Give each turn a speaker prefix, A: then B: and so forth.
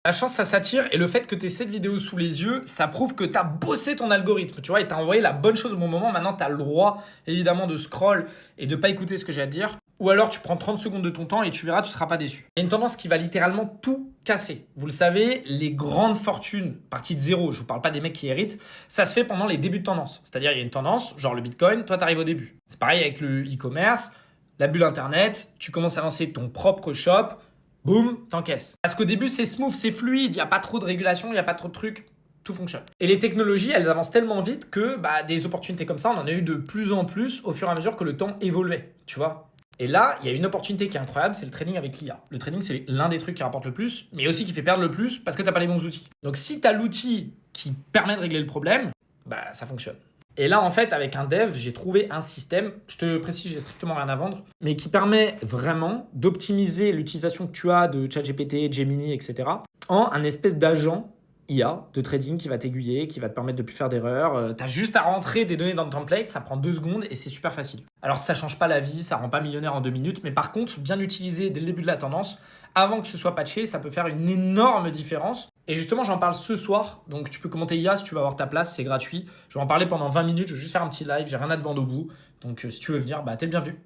A: La chance, ça s'attire et le fait que tu aies cette vidéo sous les yeux, ça prouve que tu as bossé ton algorithme, tu vois, et tu as envoyé la bonne chose au bon moment. Maintenant, tu as le droit, évidemment, de scroll et de pas écouter ce que j'ai à te dire. Ou alors, tu prends 30 secondes de ton temps et tu verras, tu ne seras pas déçu. Il y a une tendance qui va littéralement tout casser. Vous le savez, les grandes fortunes, parties de zéro, je ne vous parle pas des mecs qui héritent, ça se fait pendant les débuts de tendance. C'est-à-dire, il y a une tendance, genre le Bitcoin, toi, tu arrives au début. C'est pareil avec le e-commerce, la bulle Internet, tu commences à lancer ton propre shop, boum, t'encaisses. Parce qu'au début, c'est smooth, c'est fluide, il n'y a pas trop de régulation, il n'y a pas trop de trucs, tout fonctionne. Et les technologies, elles avancent tellement vite que des opportunités comme ça, on en a eu de plus en plus au fur et à mesure que le temps évoluait, tu vois. Et là, il y a une opportunité qui est incroyable, c'est le trading avec l'IA. Le trading, c'est l'un des trucs qui rapporte le plus, mais aussi qui fait perdre le plus parce que tu n'as pas les bons outils. Donc si tu as l'outil qui permet de régler le problème, ça fonctionne. Et là, en fait, avec un dev, j'ai trouvé un système, je te précise, j'ai strictement rien à vendre, mais qui permet vraiment d'optimiser l'utilisation que tu as de ChatGPT, Gemini, etc. en un espèce d'agent IA de trading qui va t'aiguiller, qui va te permettre de ne plus faire d'erreurs. Tu as juste à rentrer des données dans le template, ça prend 2 secondes et c'est super facile. Alors ça change pas la vie, ça rend pas millionnaire en 2 minutes, mais par contre, bien utilisé dès le début de la tendance, avant que ce soit patché, ça peut faire une énorme différence. Et justement, j'en parle ce soir, donc tu peux commenter IA si tu veux avoir ta place, c'est gratuit. Je vais en parler pendant 20 minutes, je vais juste faire un petit live, j'ai rien à te vendre au bout. Donc si tu veux venir, t'es le bienvenu.